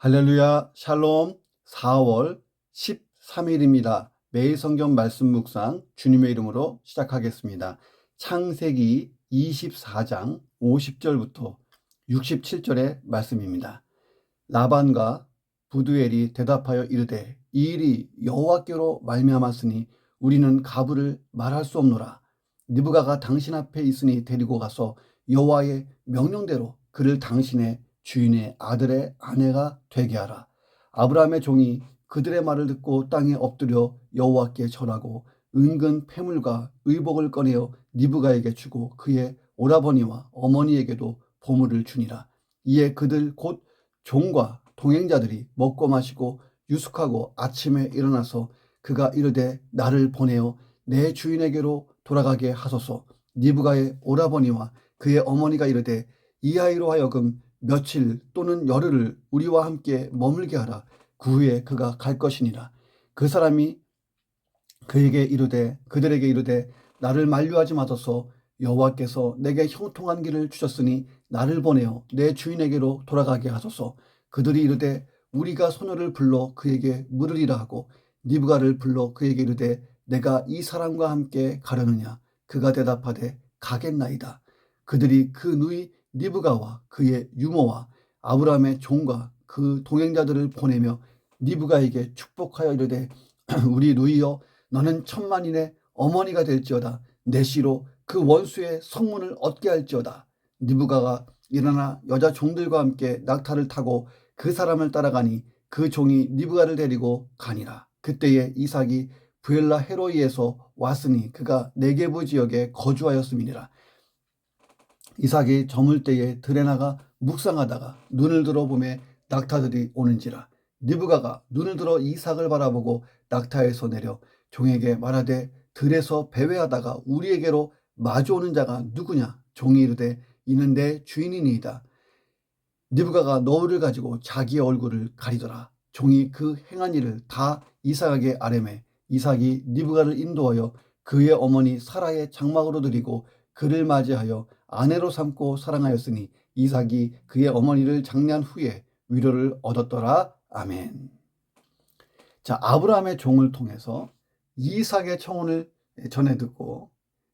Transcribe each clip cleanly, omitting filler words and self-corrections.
할렐루야, 샬롬. 4월 13일입니다. 매일 성경 말씀 묵상 주님의 이름으로 시작하겠습니다. 창세기 24장 50절부터 67절의 말씀입니다. 라반과 부두엘이 대답하여 이르되 이 일이 여호와께로 말미암았으니 우리는 가부를 말할 수 없노라. 느부가가 당신 앞에 있으니 데리고 가서 여호와의 명령대로 그를 당신의 주인의 아들의 아내가 되게 하라. 아브라함의 종이 그들의 말을 듣고 땅에 엎드려 여호와께 절하고 은근 패물과 의복을 꺼내어 느부가에게 주고 그의 오라버니와 어머니에게도 보물을 주니라. 이에 그들 곧 종과 동행자들이 먹고 마시고 유숙하고 아침에 일어나서 그가 이르되 나를 보내어 내 주인에게로 돌아가게 하소서. 느부가의 오라버니와 그의 어머니가 이르되 이 아이로 하여금 며칠 또는 열흘을 우리와 함께 머물게 하라. 그 후에 그가 갈 것이니라. 그 사람이 그들에게 이르되 나를 만류하지 마소서. 여호와께서 내게 형통한 길을 주셨으니 나를 보내어 내 주인에게로 돌아가게 하소서. 그들이 이르되 우리가 소녀를 불러 그에게 물으리라 하고 느부가를 불러 그에게 이르되 내가 이 사람과 함께 가려느냐. 그가 대답하되 가겠나이다. 그들이 그 누이 느부가와 그의 유모와 아브라함의 종과 그 동행자들을 보내며 느부가에게 축복하여 이르되 우리 누이여 너는 천만인의 어머니가 될지어다. 내 씨로 그 원수의 성문을 얻게 할지어다. 느부가가 일어나 여자 종들과 함께 낙타를 타고 그 사람을 따라가니 그 종이 느부가를 데리고 가니라. 그때에 이삭이 부엘라 헤로이에서 왔으니 그가 네게부 지역에 거주하였음이니라. 이삭이 저물 때에 들에 나가 묵상하다가 눈을 들어 보매 낙타들이 오는지라. 느부가가 눈을 들어 이삭을 바라보고 낙타에서 내려 종에게 말하되 들에서 배회하다가 우리에게로 마주오는 자가 누구냐. 종이 이르되 이는 내 주인이니이다. 느부가가 너울을 가지고 자기의 얼굴을 가리더라. 종이 그 행한 일을 다 이삭에게 아뢰매 이삭이 느부가를 인도하여 그의 어머니 사라의 장막으로 들이고 그를 맞이하여 아내로 삼고 사랑하였으니 이삭이 그의 어머니를 장례한 후에 위로를 얻었더라. 아멘. 자, 아브라함의 종을 통해서 이삭의 청혼을 전해 듣고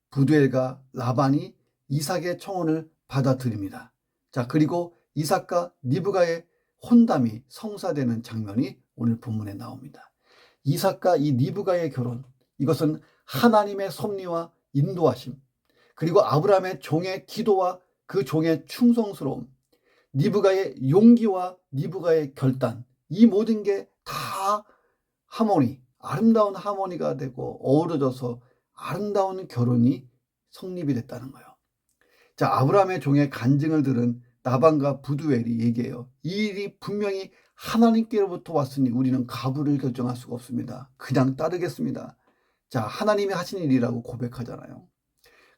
부두엘과 라반이 이삭의 청혼을 받아들입니다. 자, 그리고 이삭과 느부가의 혼담이 성사되는 장면이 오늘 본문에 나옵니다. 이삭과 이 느부가의 결혼, 이것은 하나님의 섭리와 인도하심, 그리고 아브라함의 종의 기도와 그 종의 충성스러움, 느부가의 용기와 느부가의 결단, 이 모든 게 다 아름다운 하모니가 되고 어우러져서 아름다운 결혼이 성립이 됐다는 거예요. 자, 아브라함의 종의 간증을 들은 라반과 부두엘이 얘기해요. 이 일이 분명히 하나님께로부터 왔으니 우리는 가부를 결정할 수가 없습니다. 그냥 따르겠습니다. 자, 하나님이 하신 일이라고 고백하잖아요.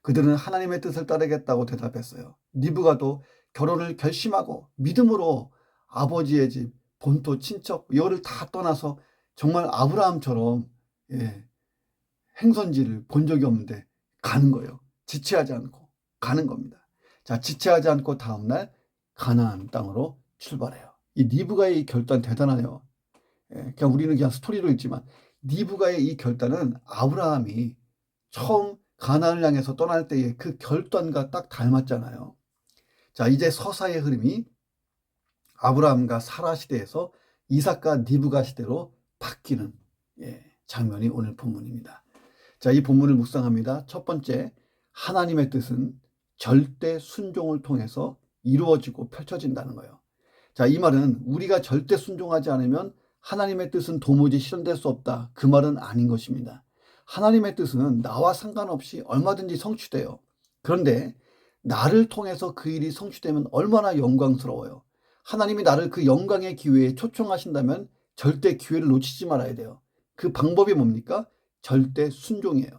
그들은 하나님의 뜻을 따르겠다고 대답했어요. 느부가도 결혼을 결심하고 믿음으로 아버지의 집, 본토, 친척, 이거를 다 떠나서 정말 아브라함처럼 행선지를 본 적이 없는데 가는 거예요. 지체하지 않고 가는 겁니다. 자, 지체하지 않고 다음날 가나안 땅으로 출발해요. 이 느부가의 이 결단 대단하네요. 그냥 우리는 그냥 스토리로 읽지만 느부가의 이 결단은 아브라함이 처음 가나안을 향해서 떠날 때의 그 결단과 딱 닮았잖아요. 자, 이제 서사의 흐름이 아브라함과 사라 시대에서 이삭과 느부가 시대로 바뀌는 장면이 오늘 본문입니다. 자, 이 본문을 묵상합니다. 첫 번째, 하나님의 뜻은 절대 순종을 통해서 이루어지고 펼쳐진다는 거예요. 자, 이 말은 우리가 절대 순종하지 않으면 하나님의 뜻은 도무지 실현될 수 없다. 그 말은 아닌 것입니다. 하나님의 뜻은 나와 상관없이 얼마든지 성취돼요. 그런데 나를 통해서 그 일이 성취되면 얼마나 영광스러워요. 하나님이 나를 그 영광의 기회에 초청하신다면 절대 기회를 놓치지 말아야 돼요. 그 방법이 뭡니까? 절대 순종이에요.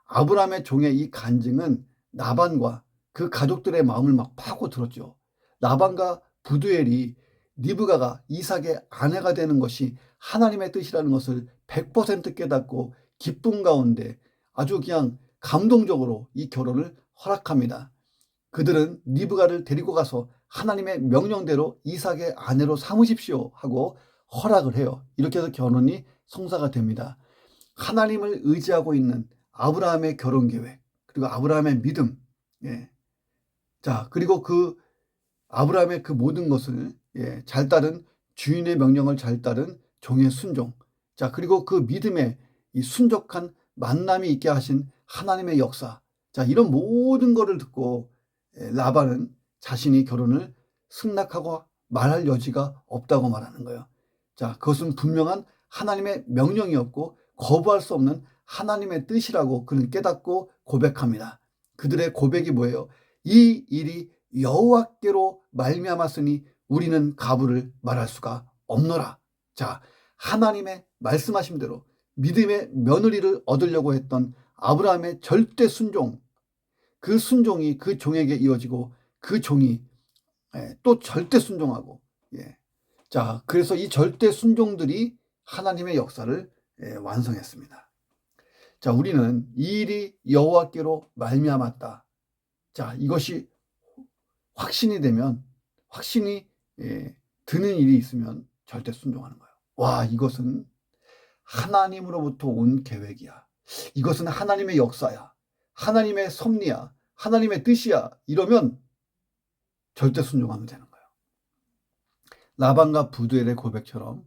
아브라함의 종의 이 간증은 라반과 그 가족들의 마음을 막 파고들었죠. 라반과 부두엘이 느부가가 이삭의 아내가 되는 것이 하나님의 뜻이라는 것을 100% 깨닫고 기쁨 가운데 아주 그냥 감동적으로 이 결혼을 허락합니다. 그들은 느부가를 데리고 가서 하나님의 명령대로 이삭의 아내로 삼으십시오 하고 허락을 해요. 이렇게 해서 결혼이 성사가 됩니다. 하나님을 의지하고 있는 아브라함의 결혼 계획, 그리고 아브라함의 믿음, 예. 자, 그리고 그 아브라함의 그 모든 것을 잘 따른 주인의 명령을 잘 따른 종의 순종. 자, 그리고 그 믿음에 이 순적한 만남이 있게 하신 하나님의 역사. 자, 이런 모든 것을 듣고 라반은 자신이 결혼을 승낙하고 말할 여지가 없다고 말하는 거예요. 자, 그것은 분명한 하나님의 명령이었고 거부할 수 없는 하나님의 뜻이라고 그는 깨닫고 고백합니다. 그들의 고백이 뭐예요? 이 일이 여호와께로 말미암았으니 우리는 가부를 말할 수가 없노라. 자, 하나님의 말씀하신 대로 믿음의 며느리를 얻으려고 했던 아브라함의 절대 순종, 그 순종이 그 종에게 이어지고 그 종이 또 절대 순종하고, 자, 그래서 이 절대 순종들이 하나님의 역사를 완성했습니다. 자, 우리는 이 일이 여호와께로 말미암았다. 자, 이것이 확신이 되면, 확신이 드는 일이 있으면 절대 순종하는 거예요. 와, 이것은 하나님으로부터 온 계획이야. 이것은 하나님의 역사야. 하나님의 섭리야. 하나님의 뜻이야. 이러면 절대 순종하면 되는 거예요. 라반과 부두엘의 고백처럼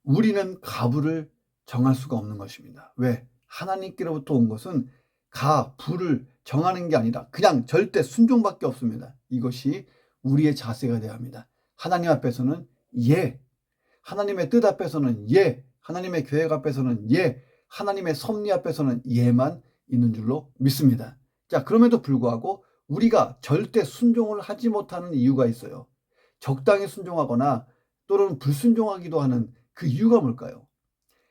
우리는 가부를 정할 수가 없는 것입니다. 왜? 하나님께로부터 온 것은 부를 정하는 게 아니라 그냥 절대 순종밖에 없습니다. 이것이 우리의 자세가 되어야 합니다. 하나님 앞에서는 예, 하나님의 뜻 앞에서는 예, 하나님의 계획 앞에서는 예, 하나님의 섭리 앞에서는 예만 있는 줄로 믿습니다. 자, 그럼에도 불구하고 우리가 절대 순종을 하지 못하는 이유가 있어요. 적당히 순종하거나 또는 불순종하기도 하는 그 이유가 뭘까요?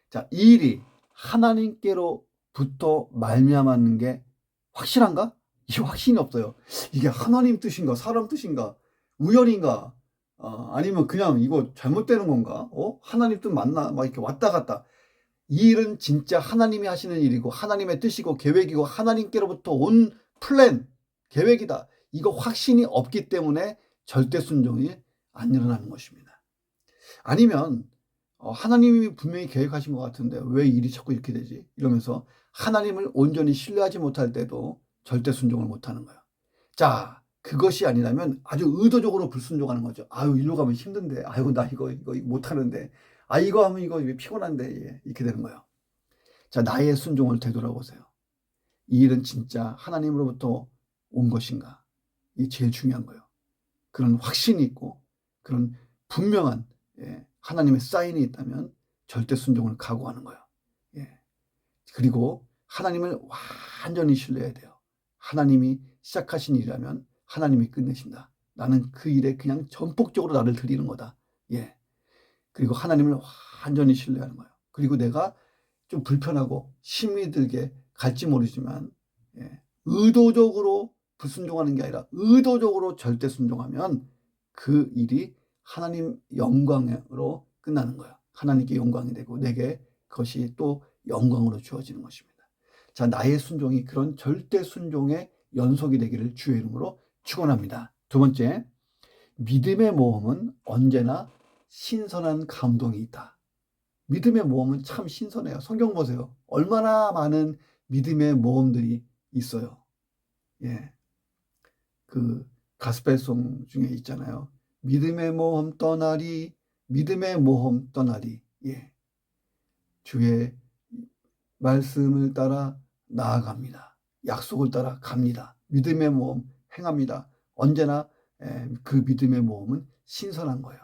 자, 이 일이 하나님께로부터 말미암았는 게 확실한가? 이 확신이 없어요. 이게 하나님 뜻인가, 사람 뜻인가, 우연인가, 아니면 그냥 이거 잘못되는 건가? 하나님 뜻 맞나? 막 이렇게 왔다 갔다. 이 일은 진짜 하나님이 하시는 일이고 하나님의 뜻이고 계획이고 하나님께로부터 온 플랜, 계획이다. 이거 확신이 없기 때문에 절대 순종이 안 일어나는 것입니다. 아니면 하나님이 분명히 계획하신 것 같은데 왜 일이 자꾸 이렇게 되지? 이러면서 하나님을 온전히 신뢰하지 못할 때도 절대 순종을 못하는 거예요. 자, 그것이 아니라면 아주 의도적으로 불순종하는 거죠. 아유, 일로 가면 힘든데, 아유, 나 이거 못하는데, 이거 하면 이거 피곤한데, 이렇게 되는 거예요. 자, 나의 순종을 되돌아보세요. 이 일은 진짜 하나님으로부터 온 것인가? 이게 제일 중요한 거예요. 그런 확신이 있고 그런 분명한 하나님의 사인이 있다면 절대 순종을 각오하는 거예요. 그리고 하나님을 완전히 신뢰해야 돼요. 하나님이 시작하신 일이라면 하나님이 끝내신다. 나는 그 일에 그냥 전폭적으로 나를 드리는 거다. 그리고 하나님을 완전히 신뢰하는 거예요. 그리고 내가 좀 불편하고 힘이 들게 갈지 모르지만 의도적으로 불순종하는 게 아니라 의도적으로 절대 순종하면 그 일이 하나님 영광으로 끝나는 거예요. 하나님께 영광이 되고 내게 그것이 또 영광으로 주어지는 것입니다. 자, 나의 순종이 그런 절대 순종의 연속이 되기를 주의 이름으로 축원합니다. 두 번째, 믿음의 모험은 언제나 신선한 감동이 있다. 믿음의 모험은 참 신선해요. 성경 보세요. 얼마나 많은 믿음의 모험들이 있어요. 그 가스펠송 중에 있잖아요. 믿음의 모험 떠나리, 믿음의 모험 떠나리. 주의 말씀을 따라 나아갑니다. 약속을 따라 갑니다. 믿음의 모험 행합니다. 언제나 그 믿음의 모험은 신선한 거예요.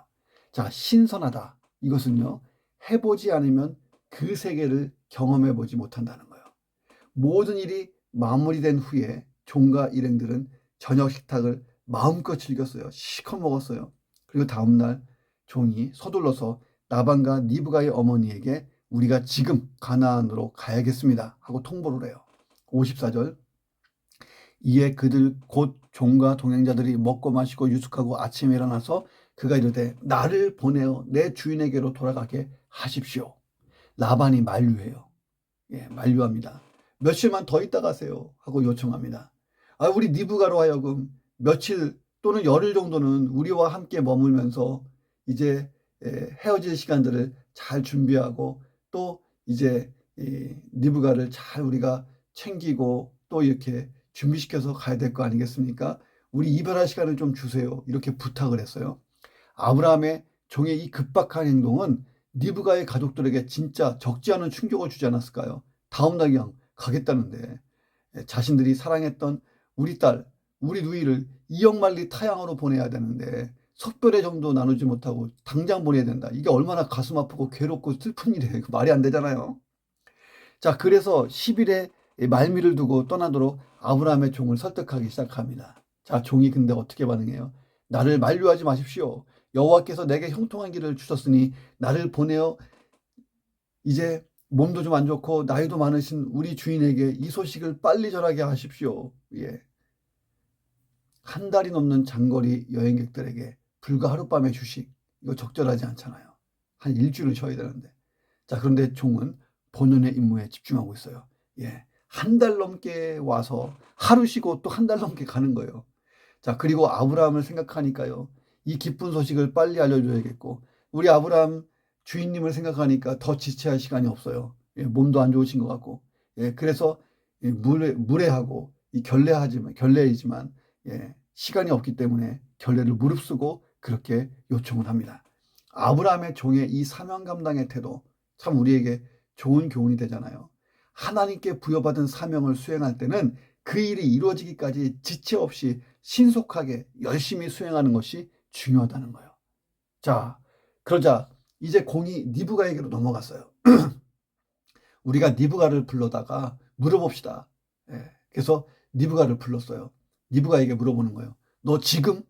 자, 신선하다. 이것은요, 해보지 않으면 그 세계를 경험해 보지 못한다는 거예요. 모든 일이 마무리된 후에 종과 일행들은 저녁 식탁을 마음껏 즐겼어요. 실컷 먹었어요. 그리고 다음날 종이 서둘러서 라반과 리브가의 어머니에게 우리가 지금 가나안으로 가야겠습니다 하고 통보를 해요. 54절, 이에 그들 곧 종과 동행자들이 먹고 마시고 유숙하고 아침에 일어나서 그가 이르되 나를 보내어 내 주인에게로 돌아가게 하십시오. 라반이 만류해요. 만류합니다. 며칠만 더 있다 가세요 하고 요청합니다. 우리 리브가로 하여금 며칠 또는 열흘 정도는 우리와 함께 머물면서 이제 헤어질 시간들을 잘 준비하고 또 이제 이 리브가를 잘 우리가 챙기고 또 이렇게 준비시켜서 가야 될 거 아니겠습니까? 우리 이별할 시간을 좀 주세요. 이렇게 부탁을 했어요. 아브라함의 종의 이 급박한 행동은 리브가의 가족들에게 진짜 적지 않은 충격을 주지 않았을까요? 다음 날 그냥 가겠다는데 자신들이 사랑했던 우리 딸, 우리 누이를 2억 마리 타양으로 보내야 되는데 석별의 정도 나누지 못하고 당장 보내야 된다. 이게 얼마나 가슴 아프고 괴롭고 슬픈 일이에요. 말이 안 되잖아요. 자, 그래서 10일에 말미를 두고 떠나도록 아브라함의 종을 설득하기 시작합니다. 자, 종이 근데 어떻게 반응해요? 나를 만류하지 마십시오. 여호와께서 내게 형통한 길을 주셨으니 나를 보내어 이제 몸도 좀 안 좋고 나이도 많으신 우리 주인에게 이 소식을 빨리 전하게 하십시오. 예. 한 달이 넘는 장거리 여행객들에게 불과 하룻밤의 휴식, 이거 적절하지 않잖아요. 한 일주일은 쉬어야 되는데. 자, 그런데 종은 본연의 임무에 집중하고 있어요. 예. 한 달 넘게 와서 하루 쉬고 또 한 달 넘게 가는 거예요. 자, 그리고 아브라함을 생각하니까요. 이 기쁜 소식을 빨리 알려줘야겠고, 우리 아브라함 주인님을 생각하니까 더 지체할 시간이 없어요. 예, 몸도 안 좋으신 것 같고. 예, 그래서 무례하고 결례이지만 예, 시간이 없기 때문에 결례를 무릅쓰고 그렇게 요청을 합니다. 아브라함의 종의 이 사명 감당의 태도, 참 우리에게 좋은 교훈이 되잖아요. 하나님께 부여받은 사명을 수행할 때는 그 일이 이루어지기까지 지체 없이 신속하게 열심히 수행하는 것이 중요하다는 거예요. 자, 그러자 이제 공이 니브가에게로 넘어갔어요. 우리가 니브가를 불러다가 물어봅시다. 예, 그래서 니브가를 불렀어요. 니브가에게 물어보는 거예요. 너 지금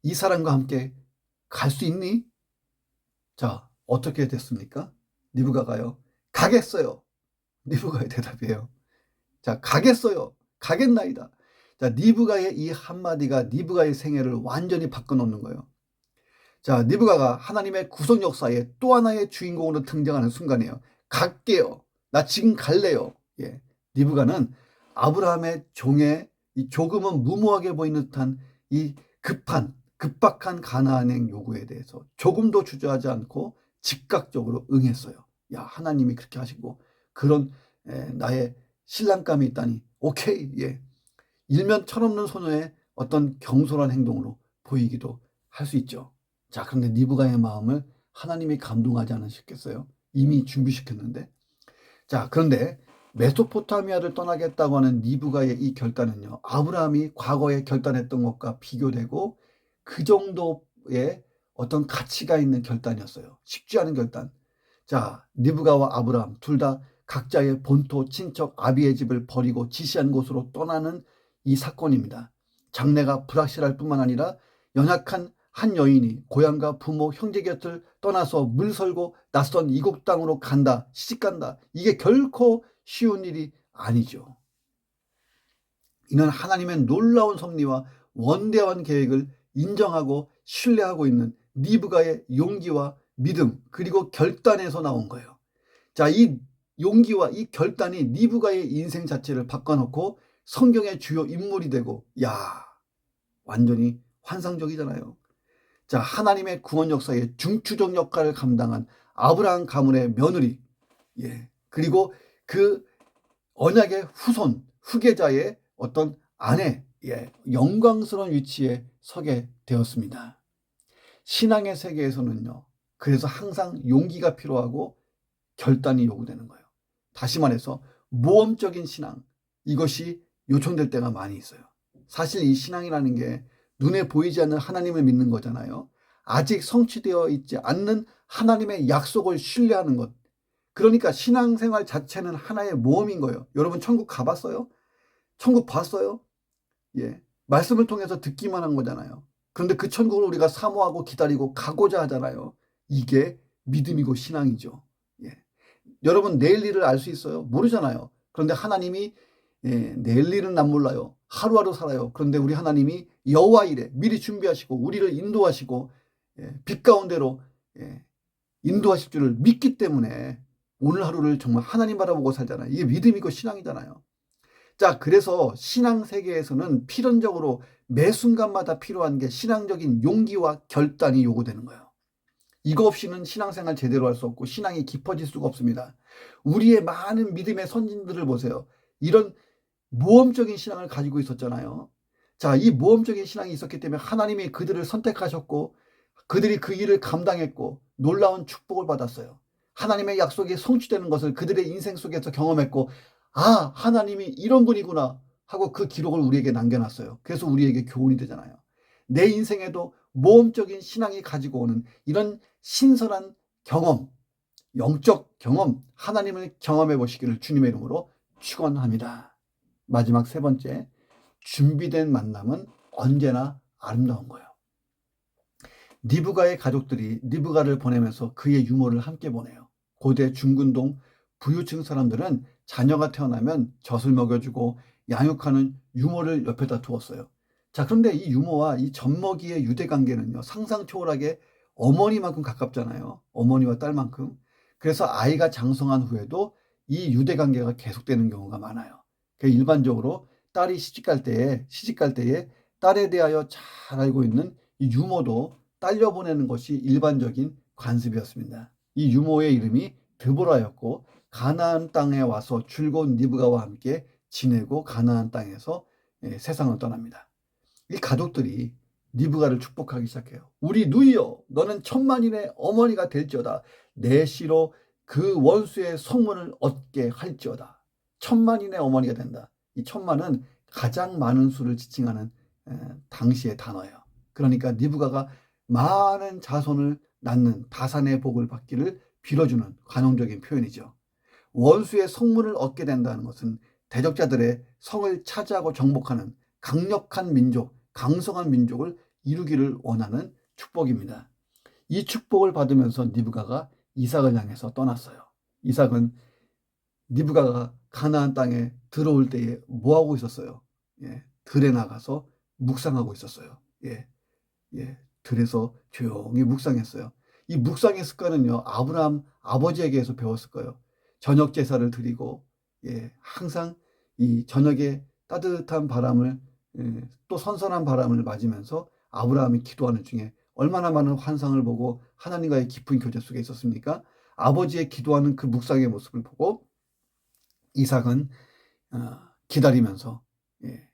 이 사람과 함께 갈 수 있니? 자, 어떻게 됐습니까? 니브가가요. 가겠어요. 니브가의 대답이에요. 자, 가겠어요. 가겠나이다. 자, 니브가의 이 한마디가 니브가의 생애를 완전히 바꿔놓는 거예요. 자, 니브가가 하나님의 구속 역사의 또 하나의 주인공으로 등장하는 순간이에요. 갈게요. 나 지금 갈래요. 예. 니브가는 아브라함의 종의 이 조금은 무모하게 보이는 듯한 이 급박한 가나안행 요구에 대해서 조금도 주저하지 않고 즉각적으로 응했어요. 야, 하나님이 그렇게 하시고 그런 나의 신랑감이 있다니 오케이. 예. 일면 철없는 소녀의 어떤 경솔한 행동으로 보이기도 할 수 있죠. 자, 그런데 니브가의 마음을 하나님이 감동하지 않으셨겠어요? 이미 준비시켰는데. 자, 그런데 메소포타미아를 떠나겠다고 하는 니브가의 이 결단은요, 아브라함이 과거에 결단했던 것과 비교되고 그 정도의 어떤 가치가 있는 결단이었어요. 쉽지 않은 결단. 자, 니브가와 아브라함 둘 다 각자의 본토 친척 아비의 집을 버리고 지시한 곳으로 떠나는 이 사건입니다. 장래가 불확실할 뿐만 아니라 연약한 한 여인이 고향과 부모, 형제 곁을 떠나서 물설고 낯선 이국 땅으로 간다, 시집간다. 이게 결코 쉬운 일이 아니죠. 이는 하나님의 놀라운 섭리와 원대한 계획을 인정하고 신뢰하고 있는 니브가의 용기와 믿음 그리고 결단에서 나온 거예요. 자, 이 용기와 이 결단이 니브가의 인생 자체를 바꿔놓고 성경의 주요 인물이 되고, 야, 완전히 환상적이잖아요. 자, 하나님의 구원 역사의 중추적 역할을 감당한 아브라함 가문의 며느리, 예, 그리고 그 언약의 후손, 후계자의 어떤 아내, 예, 영광스러운 위치에 서게 되었습니다. 신앙의 세계에서는요, 그래서 항상 용기가 필요하고 결단이 요구되는 거예요. 다시 말해서 모험적인 신앙, 이것이 요청될 때가 많이 있어요. 사실 이 신앙이라는 게 눈에 보이지 않는 하나님을 믿는 거잖아요. 아직 성취되어 있지 않는 하나님의 약속을 신뢰하는 것. 그러니까 신앙생활 자체는 하나의 모험인 거예요. 여러분 천국 가봤어요? 천국 봤어요? 예, 말씀을 통해서 듣기만 한 거잖아요. 그런데 그 천국을 우리가 사모하고 기다리고 가고자 하잖아요. 이게 믿음이고 신앙이죠. 예. 여러분 내일 일을 알 수 있어요? 모르잖아요. 그런데 하나님이 내일 일은 난 몰라요. 하루하루 살아요. 그런데 우리 하나님이 여호와 일에 미리 준비하시고 우리를 인도하시고 빛 가운데로 인도하실 줄을 믿기 때문에 오늘 하루를 정말 하나님 바라보고 살잖아요. 이게 믿음이고 신앙이잖아요. 자, 그래서 신앙 세계에서는 필연적으로 매 순간마다 필요한 게 신앙적인 용기와 결단이 요구되는 거예요. 이거 없이는 신앙생활 제대로 할 수 없고 신앙이 깊어질 수가 없습니다. 우리의 많은 믿음의 선진들을 보세요. 이런 모험적인 신앙을 가지고 있었잖아요. 자, 이 모험적인 신앙이 있었기 때문에 하나님이 그들을 선택하셨고 그들이 그 일을 감당했고 놀라운 축복을 받았어요. 하나님의 약속이 성취되는 것을 그들의 인생 속에서 경험했고, 아, 하나님이 이런 분이구나 하고 그 기록을 우리에게 남겨놨어요. 그래서 우리에게 교훈이 되잖아요. 내 인생에도 모험적인 신앙이 가지고 오는 이런 신선한 경험, 영적 경험, 하나님을 경험해 보시기를 주님의 이름으로 축원합니다. 마지막 세 번째, 준비된 만남은 언제나 아름다운 거예요. 니브가의 가족들이 니브가를 보내면서 그의 유모를 함께 보내요. 고대 중근동 부유층 사람들은 자녀가 태어나면 젖을 먹여주고 양육하는 유모를 옆에다 두었어요. 자, 그런데 이 유모와 이 젖먹이의 유대 관계는요, 상상 초월하게 어머니만큼 가깝잖아요. 어머니와 딸만큼. 그래서 아이가 장성한 후에도 이 유대 관계가 계속되는 경우가 많아요. 일반적으로 딸이 시집 갈 때에 딸에 대하여 잘 알고 있는 이 유모도 딸려 보내는 것이 일반적인 관습이었습니다. 이 유모의 이름이 드보라였고 가나안 땅에 와서 줄곧 니브가와 함께 지내고 가나안 땅에서 세상을 떠납니다. 이 가족들이 니브가를 축복하기 시작해요. 우리 누이여, 너는 천만인의 어머니가 될지어다. 내 씨로 그 원수의 성문을 얻게 할지어다. 천만인의 어머니가 된다. 이 천만은 가장 많은 수를 지칭하는 당시의 단어예요. 그러니까 니브가가 많은 자손을 낳는 다산의 복을 받기를 빌어주는 관용적인 표현이죠. 원수의 성문을 얻게 된다는 것은 대적자들의 성을 차지하고 정복하는 강력한 민족, 강성한 민족을 이루기를 원하는 축복입니다. 이 축복을 받으면서 니브가가 이삭을 향해서 떠났어요. 이삭은 니브가가 가나안 땅에 들어올 때에 뭐 하고 있었어요? 들에 나가서 묵상하고 있었어요. 들에서 조용히 묵상했어요. 이 묵상의 습관은요, 아브라함 아버지에게서 배웠을 거예요. 저녁 제사를 드리고, 항상 이 저녁에 따뜻한 바람을, 또 선선한 바람을 맞으면서 아브라함이 기도하는 중에 얼마나 많은 환상을 보고 하나님과의 깊은 교제 속에 있었습니까? 아버지의 기도하는 그 묵상의 모습을 보고 이삭은 기다리면서,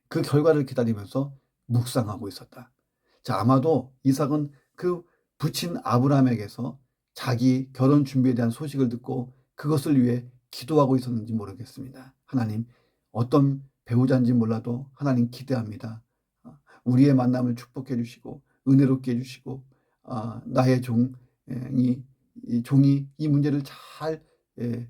그 결과를 기다리면서 묵상하고 있었다. 자, 아마도 이삭은 그 부친 아브라함에게서 자기 결혼 준비에 대한 소식을 듣고 그것을 위해 기도하고 있었는지 모르겠습니다. 하나님, 어떤 배우자인지 몰라도 하나님 기대합니다. 우리의 만남을 축복해 주시고 은혜롭게 해주시고 나의 종이 이 문제를 잘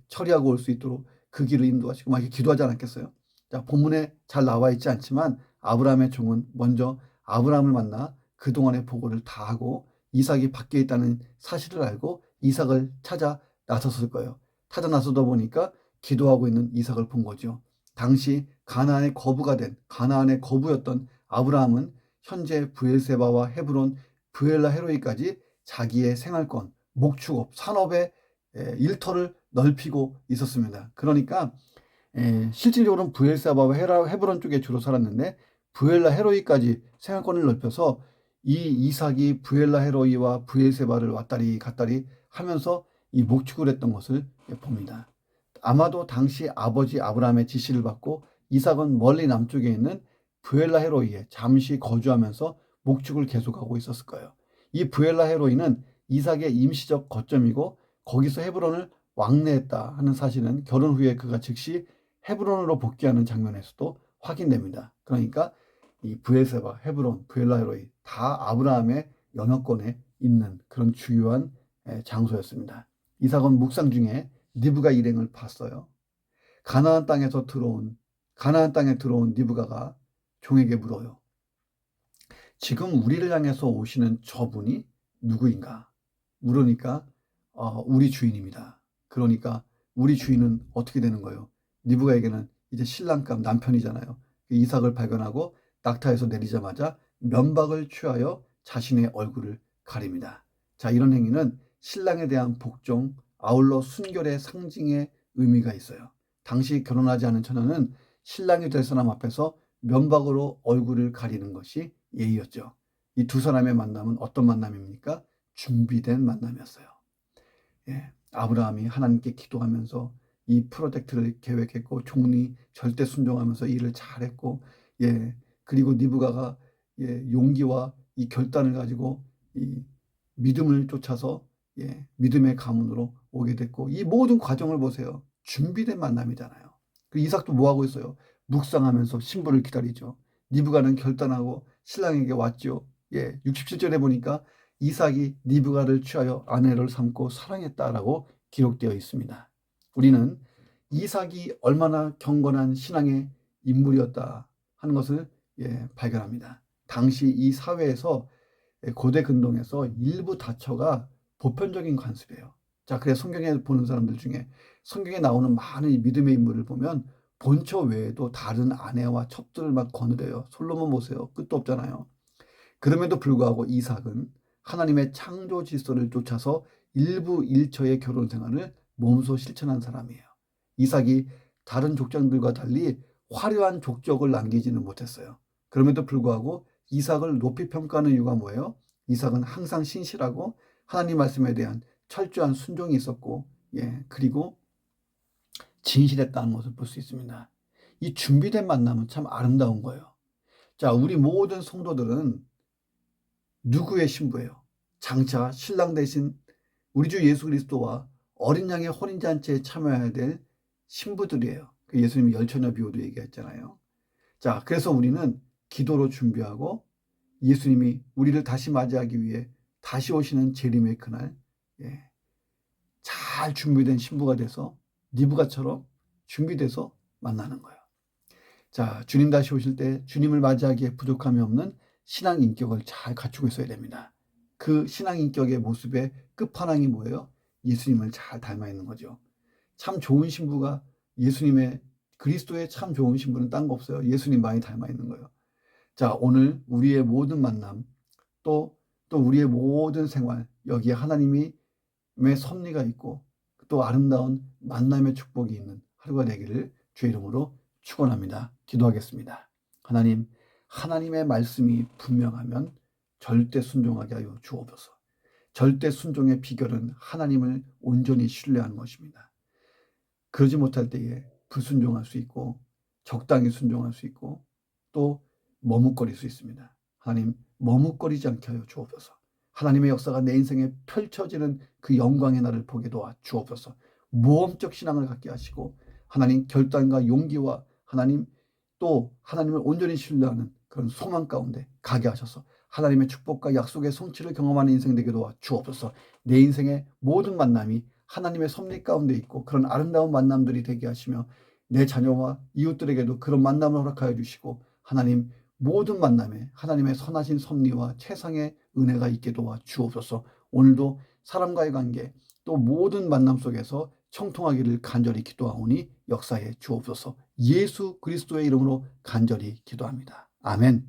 처리하고 올 수 있도록 그 길을 인도하시고 막 이렇게 기도하지 않았겠어요? 자, 본문에 잘 나와 있지 않지만 아브라함의 종은 먼저 아브라함을 만나 그동안의 보고를 다 하고 이삭이 밖에 있다는 사실을 알고 이삭을 찾아 나섰을 거예요. 찾아 나서다 보니까 기도하고 있는 이삭을 본 거죠. 당시 가나안의 거부였던 아브라함은 현재 부엘세바와 헤브론, 브엘라 헤로이까지 자기의 생활권, 목축업, 산업의 일터를 넓히고 있었습니다. 그러니까 실질적으로는 부엘세바와 헤브론 쪽에 주로 살았는데 부엘라 헤로이까지 생활권을 넓혀서 이 이삭이 부엘라 헤로이와 부엘세바를 왔다리 갔다리 하면서 이 목축을 했던 것을 봅니다. 아마도 당시 아버지 아브라함의 지시를 받고 이삭은 멀리 남쪽에 있는 부엘라 헤로이에 잠시 거주하면서 목축을 계속하고 있었을 거예요. 이 부엘라 헤로이는 이삭의 임시적 거점이고 거기서 헤브론을 왕래했다 하는 사실은 결혼 후에 그가 즉시 헤브론으로 복귀하는 장면에서도 확인됩니다. 그러니까 이 브엘세바, 헤브론, 부엘라 헤로이 다 아브라함의 영역권에 있는 그런 주요한 장소였습니다. 이삭은 묵상 중에 니브가 일행을 봤어요. 가나안 땅에 들어온 니브가가 종에게 물어요. 지금 우리를 향해서 오시는 저분이 누구인가? 물으니까 우리 주인입니다. 그러니까 우리 주인은 어떻게 되는 거예요? 니브가에게는 이제 신랑감 남편이잖아요. 이삭을 발견하고 낙타에서 내리자마자 면박을 취하여 자신의 얼굴을 가립니다. 자, 이런 행위는 신랑에 대한 복종, 아울러 순결의 상징의 의미가 있어요. 당시 결혼하지 않은 처녀는 신랑이 될 사람 앞에서 면박으로 얼굴을 가리는 것이 예의였죠. 이 두 사람의 만남은 어떤 만남입니까? 준비된 만남이었어요. 예, 아브라함이 하나님께 기도하면서 이 프로젝트를 계획했고 종이 절대 순종하면서 일을 잘했고, 예, 그리고 니브가가 용기와 이 결단을 가지고 이 믿음을 쫓아서 믿음의 가문으로 오게 됐고, 이 모든 과정을 보세요. 준비된 만남이잖아요. 그 이삭도 뭐 하고 있어요? 묵상하면서 신부를 기다리죠. 니브가는 결단하고 신랑에게 왔죠. 67절에 보니까 이삭이 리브가를 취하여 아내를 삼고 사랑했다라고 기록되어 있습니다. 우리는 이삭이 얼마나 경건한 신앙의 인물이었다 하는 것을 발견합니다. 당시 이 사회에서 고대 근동에서 일부 다처가 보편적인 관습이에요. 자, 그래서 성경에 보는 사람들 중에 성경에 나오는 많은 믿음의 인물을 보면 본처 외에도 다른 아내와 첩들을 막 거느려요. 솔로몬 보세요. 끝도 없잖아요. 그럼에도 불구하고 이삭은 하나님의 창조 질서를 쫓아서 일부 일처의 결혼 생활을 몸소 실천한 사람이에요. 이삭이 다른 족장들과 달리 화려한 족적을 남기지는 못했어요. 그럼에도 불구하고 이삭을 높이 평가하는 이유가 뭐예요? 이삭은 항상 신실하고 하나님 말씀에 대한 철저한 순종이 있었고, 그리고 진실했다는 것을 볼 수 있습니다. 이 준비된 만남은 참 아름다운 거예요. 자, 우리 모든 성도들은 누구의 신부예요? 장차 신랑 대신 우리 주 예수 그리스도와 어린 양의 혼인잔치에 참여해야 될 신부들이에요. 예수님이 열처녀 비유도 얘기했잖아요. 자, 그래서 우리는 기도로 준비하고 예수님이 우리를 다시 맞이하기 위해 다시 오시는 재림의 그날 잘 준비된 신부가 돼서 니브가처럼 준비돼서 만나는 거예요. 자, 주님 다시 오실 때 주님을 맞이하기에 부족함이 없는 신앙 인격을 잘 갖추고 있어야 됩니다. 그 신앙 인격의 모습의 끝판왕이 뭐예요? 예수님을 잘 닮아 있는 거죠. 참 좋은 신부가 예수님의 그리스도의 참 좋은 신부는 딴 거 없어요. 예수님 많이 닮아 있는 거예요. 자, 오늘 우리의 모든 만남 또 우리의 모든 생활 여기에 하나님의 섭리가 있고 또 아름다운 만남의 축복이 있는 하루가 되기를 주의 이름으로 축원합니다. 기도하겠습니다. 하나님, 하나님의 말씀이 분명하면 절대 순종하게 하여 주옵소서. 절대 순종의 비결은 하나님을 온전히 신뢰하는 것입니다. 그러지 못할 때에 불순종할 수 있고 적당히 순종할 수 있고 또 머뭇거릴 수 있습니다. 하나님, 머뭇거리지 않게 하여 주옵소서. 하나님의 역사가 내 인생에 펼쳐지는 그 영광의 날을 보게 도와 주옵소서. 모험적 신앙을 갖게 하시고 하나님 결단과 용기와 하나님 또 하나님을 온전히 신뢰하는 그런 소망 가운데 가게 하셔서 하나님의 축복과 약속의 성취를 경험하는 인생 되게 도와 주옵소서. 내 인생의 모든 만남이 하나님의 섭리 가운데 있고 그런 아름다운 만남들이 되게 하시며 내 자녀와 이웃들에게도 그런 만남을 허락하여 주시고 하나님 모든 만남에 하나님의 선하신 섭리와 최상의 은혜가 있게 도와 주옵소서. 오늘도 사람과의 관계 또 모든 만남 속에서 청통하기를 간절히 기도하오니 역사해 주옵소서. 예수 그리스도의 이름으로 간절히 기도합니다. 아멘.